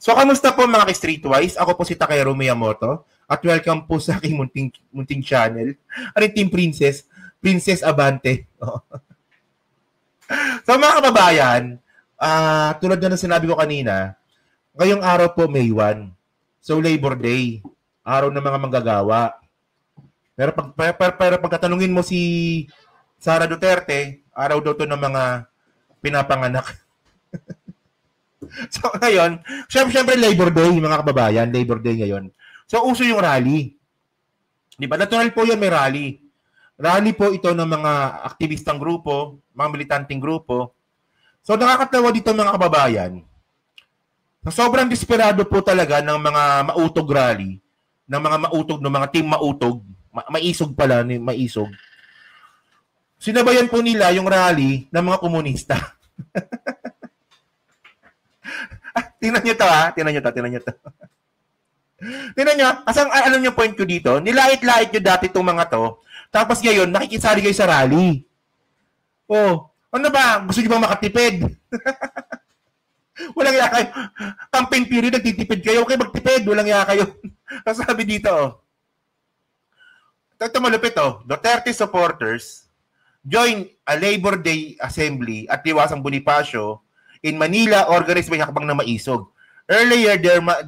So, kamusta po mga ka-Streetwise? Ako po si Takero Miyamoto at welcome po sa aking munting channel. Ano yung Team Princess? Princess Abante. So, mga kababayan, tulad na ng sinabi ko kanina, ngayong araw po May 1. So, Labor Day. Araw ng mga manggagawa. Pero pagkatanungin mo si Sara Duterte, araw daw to ng mga pinapanganak. So ngayon, syempre Labor Day, mga kababayan, Labor Day ngayon. So uso yung rally. Di ba? Natural po yun, may rally. Rally po ito ng mga aktivistang grupo, mga militanteng grupo. So nakakatawa dito mga kababayan. Sobrang desperado po talaga ng mga mautog rally, ng mga mautog, ng mga team mautog, maisog pala, maisog. Sinabayan po nila yung rally ng mga komunista. Tingnan nyo to ha. Tingnan nyo to. Tingnan nyo. Asang alam nyo point ko dito? Nilait-lait nyo dati itong mga to. Tapos ngayon, nakikisali kayo sa rally. Oh, ano ba? Gusto nyo bang makatipid? Walang iya kayo. Campaign period, nagtitipid kayo. Okay, magtipid. Walang iya kayo. Sabi dito, oh. Ito malupit, oh. Duterte supporters join a Labor Day assembly at Liwasang Bonifacio in Manila, organized by Hakbang na Maisog. Earlier,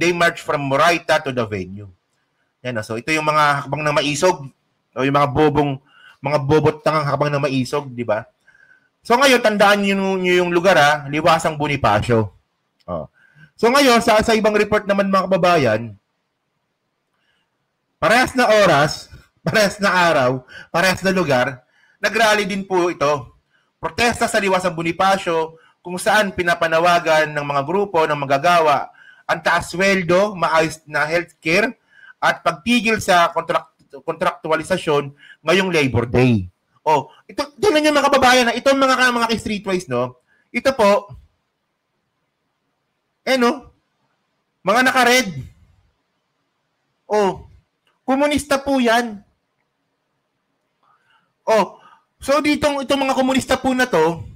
they marched from Moraita to the venue. Yan, so ito yung mga Hakbang na Maisog, o yung mga bobot tangang Hakbang na Maisog, di ba? So ngayon, tandaan nyo yung lugar, ha? Liwasang Bonifacio. Oh. So ngayon, sa ibang report naman mga kababayan, parehas na oras, parehas na araw, parehas na lugar, nagrally din po ito. Protesta sa Liwasang Bonifacio, kung saan pinapanawagan ng mga grupo ng manggagawa ang taas sweldo, maayos na healthcare, at pagtigil sa kontraktualisasyon ngayong Labor Day. Oh, ito tingnan niyo mga kababayan, na itong mga streetwise, no. Ito po no, mga naka-red. Oh, komunista po 'yan. Oh, so itong mga komunista po na to,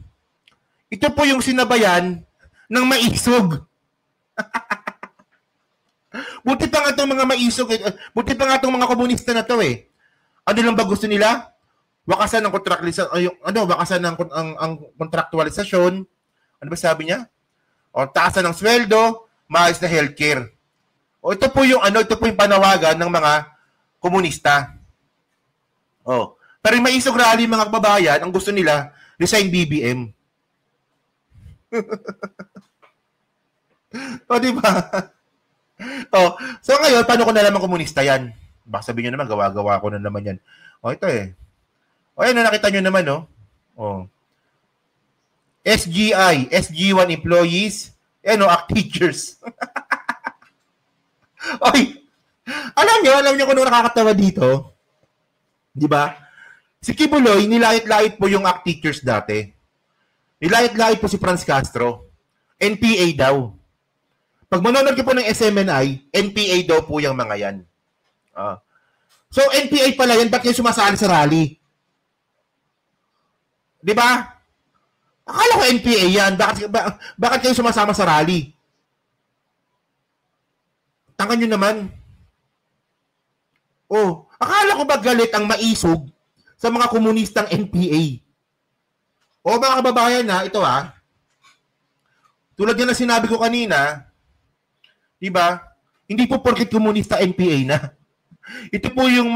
ito po yung sinabayan ng maisog. Buti pa nga itong mga maisog, buti pa nga itong mga komunista na to eh. Ano lang ba gusto nila? Wakasan ng wakasan ng ang kontraktualisasyon. Ano ba sabi niya? O taasan ng sweldo, maayos na healthcare. O ito po yung panawagan ng mga komunista. Oh, pero yung maisog rally mga kababayan, ang gusto nila, resign BBM. O, di ba? Oh, so ngayon, paano ko nalaman komunista yan? Baka sabihin nyo naman, gawa-gawa ko na naman yan. O, ito eh. O, yan, nakita nyo naman, no? O. SGI, SG1 employees, ACT teachers. Oy, alam nyo kung ano nakakatawa dito? Di ba? Si Kibuloy, nilait-lait po yung ACT teachers dati. Nilait-lait po si Franz Castro. NPA daw. Pag manonood ko po ng SMNI, NPA daw po yung mga yan. So, NPA pala yan, ba't kayo sumasali sa rally? Di ba? Akala ko NPA yan. Bakit kayo sumasama sa rally? Tangkan nyo naman. Oh, akala ko ba galit ang maisog sa mga komunistang NPA? O mga kababayan na, ito tulad yan na sinabi ko kanina, diba? Hindi po porket komunista NPA na. Ito po yung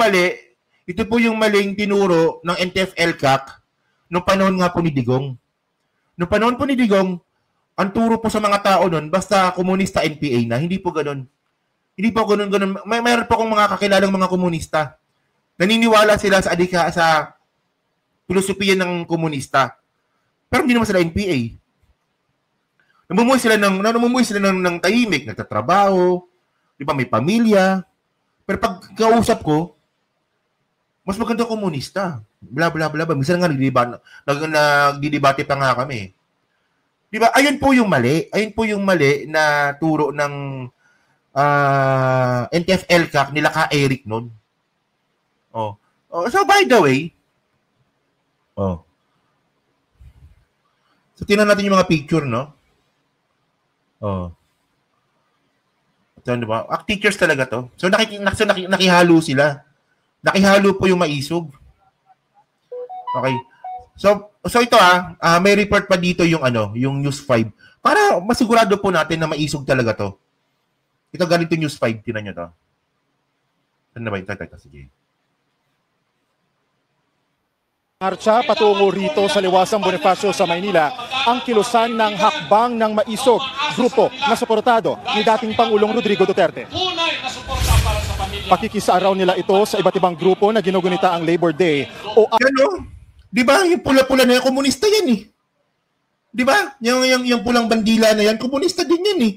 maling tinuro ng NTF-ELCAC nung panahon nga po ni Digong. Nung panahon po ni Digong, ang turo po sa mga tao nun, basta komunista NPA na, hindi po ganun. Hindi po ganun. Mayroon po akong mga kakilalang mga komunista. Naniniwala sila sa filosofiya ng komunista. Pero hindi naman sila NPA. Namumuhay sila ng tahimik, nagtatrabaho, di ba, may pamilya. Pero pag kausap ko, mas maganda komunista. Bla bla bla. Minsan nga nagdidebate pa nga kami. Di ba? Ayun po yung mali na turo ng NTF-ELCAC nila ka Eric noon. So by the way, so tingnan natin yung mga picture, no? So, di ba? Teachers talaga to. So, nakihalo sila. Nakihalo po yung maisog. Okay. So ito may report pa dito yung yung News 5 para masigurado po natin na maisog talaga to. Ito galing to News 5, tingnan niyo to. Ano ba ito? Sige. Marcha patungo rito sa Liwasang Bonifacio sa Maynila ang kilusan ng Hakbang ng Maisog, grupo na suportado ni dating Pangulong Rodrigo Duterte. Pakikisaaraw nila ito sa iba't ibang grupo na ginugunita ang Labor Day o di ba? Yung pula-pula na yan, komunista yan eh. Di ba? Yung pulang bandila na yan, komunista din yan eh.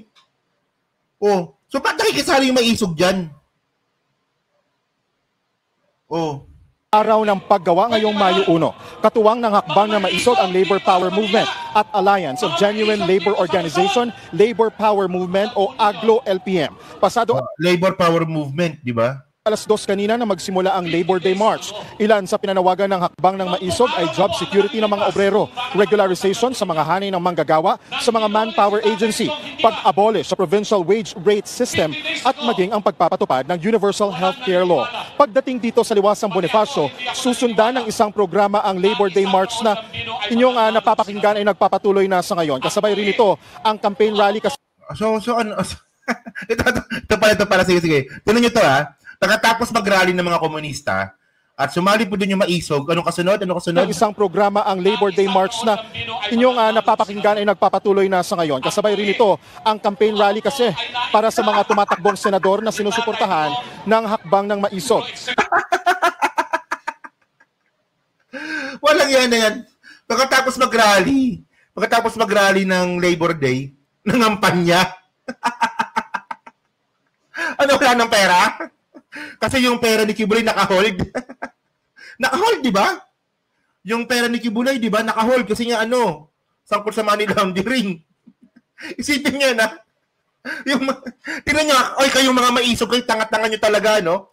Oh, so ba't nakikisali yung maisog dyan? Oh. Araw ng paggawa ngayong Mayo 1. Katuwang ng Hakbang na Maisog ang Labor Power Movement at Alliance of Genuine Labor Organization, Labor Power Movement o AGLO-LPM. Pasado Labor Power Movement, di ba? alas 2 kanina na magsimula ang Labor Day March. Ilan sa pinanawagan ng Hakbang ng Maisog ay job security ng mga obrero, regularization sa mga hanay ng manggagawa sa mga manpower agency, pag-abolish sa provincial wage rate system at maging ang pagpapatupad ng Universal Healthcare Law. Pagdating dito sa Liwasang Bonifacio, susundan ng isang programa ang Labor Day March na inyong napapakinggan ay nagpapatuloy na sa ngayon. Kasabay rin ito ang campaign rally. Ito pala, sige. Tingnan nyo to Pagkatapos mag-rally ng mga komunista at sumali po doon yung maisog, anong kasunod? Isang programa ang Labor Day March na inyong napapakinggan ay nagpapatuloy na sa ngayon. Kasabay rin ito ang campaign rally kasi para sa mga tumatakbong senador na sinusuportahan ng Hakbang ng Maisog. Walang yan. Pagkatapos mag-rally ng Labor Day, nangampanya. Wala ng pera? Kasi yung pera ni Kibuloy naka-hold. Naka-hold, di ba? Yung pera ni Kibuloy, di ba? Naka-hold kasi nga sangkot sa money laundering. Isipin niya na. Tingnan niyo, kayong mga maisog, kayo tanga-tanga niyo talaga, no?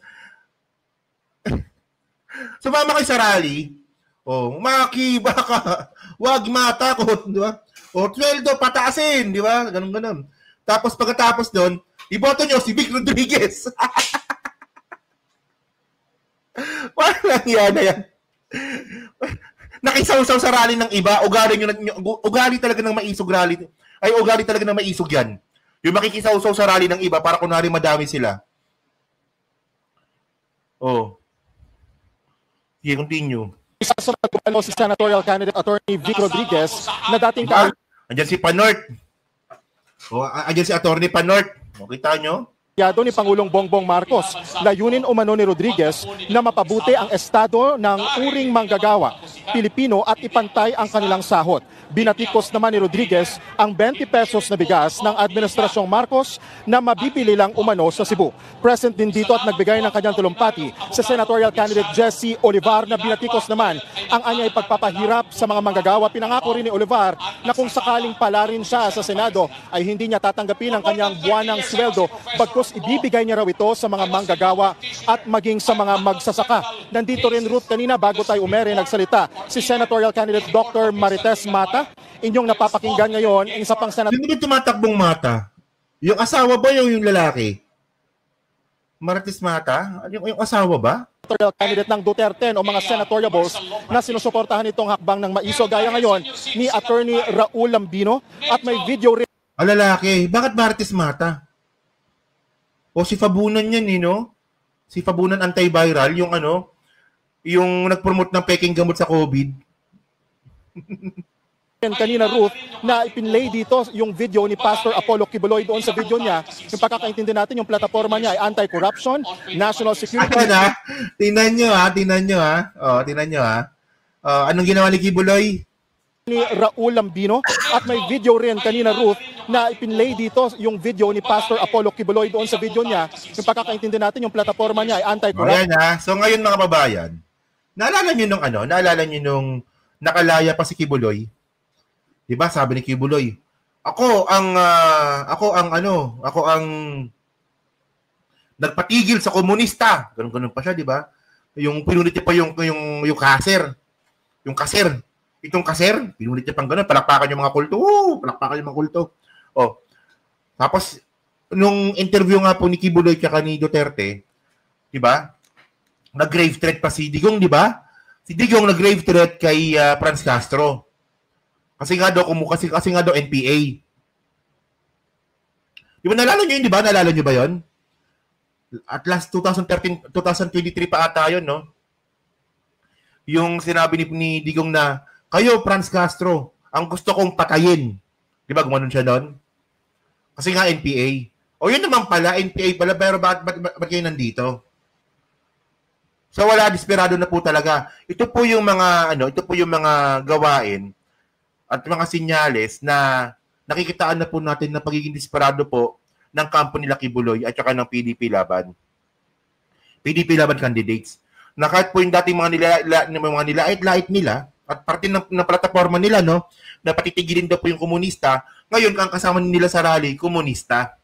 Sumama kayo sa rally. Makiba ka. Huwag matakot, di ba? Sweldo, pataasin, di ba? Ganun. Tapos pagkatapos doon, iboto niyo si Vic Rodriguez. Walang yan. Nakisawsaw sa rally ng iba, ugali talaga ng maisog rally. Ay, ugali talaga ng maisog yan. Yung makikisawsaw sa rally ng iba para kunwari madami sila. Sige, continue. Isa sa mga si senatorial candidate Attorney Vic Rodriguez na dating Andiyan si Panort. Andiyan si Attorney Panort. Kita nyo? ni Pangulong Bongbong Marcos, layunin umano ni Rodriguez na mapabuti ang estado ng uring manggagawa, Pilipino at ipantay ang kanilang sahod. Binatikos naman ni Rodriguez ang 20 pesos na bigas ng Administrasyong Marcos na mabibili lang umano sa Cebu. Present din dito at nagbigay ng kanyang tulumpati sa senatorial candidate Jesse Olivar na binatikos naman ang anyay pagpapahirap sa mga manggagawa. Pinangako rin ni Olivar na kung sakaling pala rin siya sa Senado ay hindi niya tatanggapin ang kanyang buwanang sweldo bagkus ibibigay niya raw ito sa mga manggagawa at maging sa mga magsasaka. Nandito rin Ruth kanina bago tayo umere nagsalita si senatorial candidate Dr. Marites Mata. Inyong napapakinggan ngayon ang isa pang senator. Hindi tumatakbong Mata? Yung asawa ba yung lalaki? Marites Mata? Yung asawa ba? Senatorial candidate ng Duterte o mga senatoriables na sinusuportahan itong Hakbang ng Maisog gaya ngayon ni Attorney Raul Lambino at may video rin. Lalaki, bakit Marites Mata? O si Fabunan yan, Si Fabunan antiviral, yung yung nag-promote ng peking gamot sa COVID. Kanina Ruth, na ipinlay dito yung video ni Pastor Apollo Kibuloy doon sa video niya. Yung pagkakaintindi natin, yung plataforma niya ay anti-corruption, national security. Tingnan nyo. Anong ginawa ni Kibuloy? Ni Raul Lambino at may video rin kanina Ruth na ipinlay dito yung video ni Pastor Apollo Kibuloy doon sa video niya. Yung pagkakaintindi natin, yung plataforma niya ay anti-corruption. So ngayon mga kababayan, naalala niyo nung nakalaya pa si Kibuloy? 'Di ba? Sabi ni Kibuloy, ako ang nagpatigil sa komunista. Ganun pa siya, 'di ba? Yung pinulit pa yung kaser. Yung kaser. Itong kaser, pinulit niya pang ganun, palakpakan yung mga kulto. Palakpakan yung mga kulto. Tapos nung interview nga po ni Kibuloy tsaka ni Duterte, di ba? Nag-grave threat pa si Digong, di ba? Si Digong nag-grave threat kay Franz Castro. Kasi nga daw NPA. Di ba naalala nyo yun, di ba? Naalala nyo ba yun? At last 2023 pa ata yun, no? Yung sinabi ni Digong na, kayo, Franz Castro, ang gusto kong patayin. Di ba? Gumanon siya doon? Kasi nga NPA. O yun naman pala, NPA pala, pero bakit kayo nandito? So wala, desperado na po talaga. Ito po yung mga gawain at mga sinyales na nakikitaan na po natin na pagiging desperado po ng kampo nila Kibuloy at saka ng PDP Laban. PDP Laban candidates. Na kahit po yung dating mga nilait-lait nila at parte ng plataforma nila, no, na patitigilin daw po yung komunista, ngayon ang kasama nila sa rally, komunista.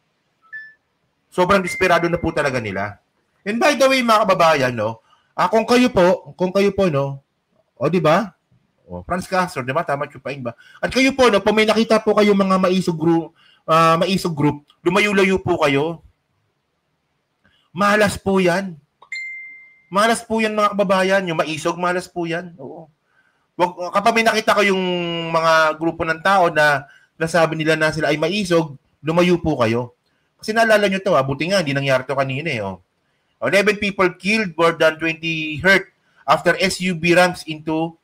Sobrang desperado na po talaga nila. And by the way, mga kababayan, no, kung kayo po, no, o di ba? O, Franz Castro, di ba? Tama chupain ba? At kayo po, no, kung may nakita po kayo mga maisog group, lumayo-layo po kayo. Malas po yan. Malas po yan, mga kababayan. Yung maisog, malas po yan. Oo. Kapag may nakita ko yung mga grupo ng tao na nasabi nila na sila ay maisog, lumayo po kayo. Kasi naalala nyo to, buti nga, hindi nangyari to kanina eh. Oh. 11 people killed, more than 20 hurt after SUV ramps into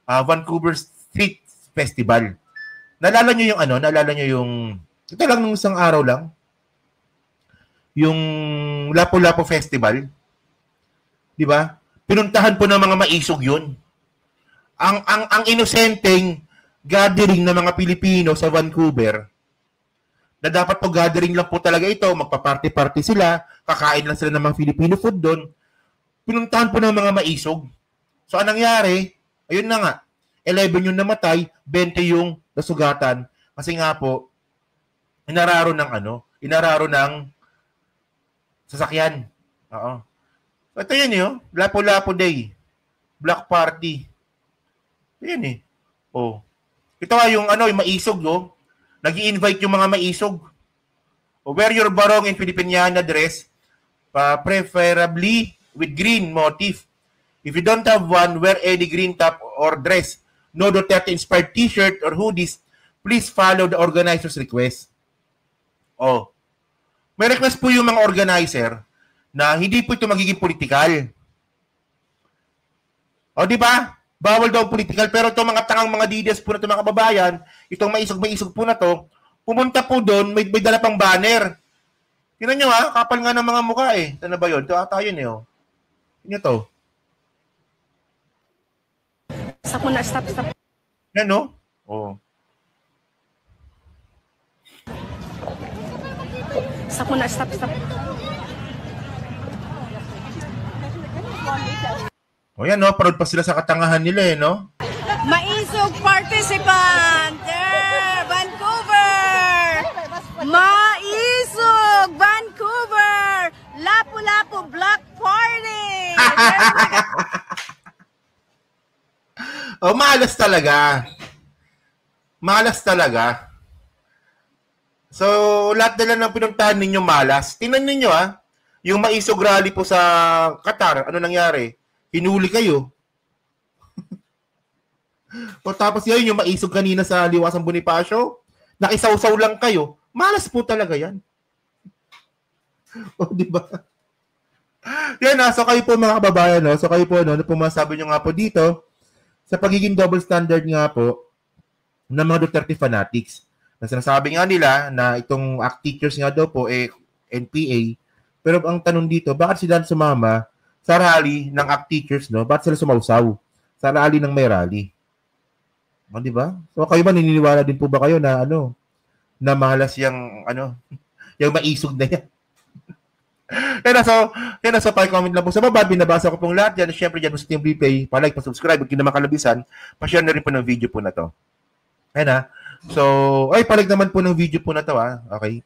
Vancouver Street Festival. Naalala nyo yung ito lang nung isang araw lang, yung Lapu-Lapu Festival, di ba? Pinuntahan po ng mga maisog yun. Ang inosenteng gathering ng mga Pilipino sa Vancouver, na dapat po gathering lang po talaga ito, magpa-party-party sila, kakain lang sila ng mga Filipino food doon, pinuntahan po ng mga maisog. So, anong nangyari? Ayun na nga, 11 yung namatay, 20 yung nasugatan, kasi nga po, inararo ng sasakyan. Oo. So, ito yun yun, Lapu-Lapu Day, Black Party. Yan eh. Oh. Ito nga yung maisog, no? Nag-i-invite yung mga maisog. Wear your barong in Filipiniana dress, preferably with green motif. If you don't have one, wear any green top or dress. No Duterte-inspired t-shirt or hoodies. Please follow the organizer's request. Oh. May request po yung mga organizer na hindi po ito magiging political. O, di ba? Bawal daw political, pero itong mga tangang mga DDS po na itong mga kababayan, itong maisog po na to, pumunta po doon, may dala pang banner. Tingnan nyo ha, kapal nga ng mga mukha eh. Ano ba yun? Ito ata yun eh. Oh. Tingnan to. Stop muna, stop. Yan no? Oh. Stop muna, stop. O yan no, proud pa sila sa katangahan nila eh, no? Maisog participant! There! Vancouver! Maisog! Vancouver! Lapu-Lapu Black Party! Oh, malas talaga. Malas talaga. So, lahat na lang ng pinuntahan ninyo malas. Tingnan ninyo yung maisog rally po sa Qatar, ano nangyari? Hinuli kayo. O tapos yun, yung maisog kanina sa Liwasang Bonifacio, nakisawsaw lang kayo. Malas po talaga yan. O, di ba? Yan so kayo po mga kababayan, no? So kayo po, ano po masabi nyo nga po dito, sa pagiging double standard nga po ng mga Duterte fanatics. Na sinasabi nga nila na itong ACT teachers nga daw po, NPA, pero ang tanong dito, bakit sila sumama sa rally ng ACT teachers, no? Bakit sila sumausaw sa rally ng may rally? O, di ba? So, kayo ba, naniniwala din po ba kayo na, na malas yung, yung maisog na yan? Kaya so, pa-comment lang po sa baba, binabasa ko pong lahat yan. Siyempre, dyan po sa Team Replay, pa-like, pa-subscribe, kung naman kalabisan, pa-share na rin po ng video po na to. Ayan So, ay, pa-like naman po ng video po na to, Okay?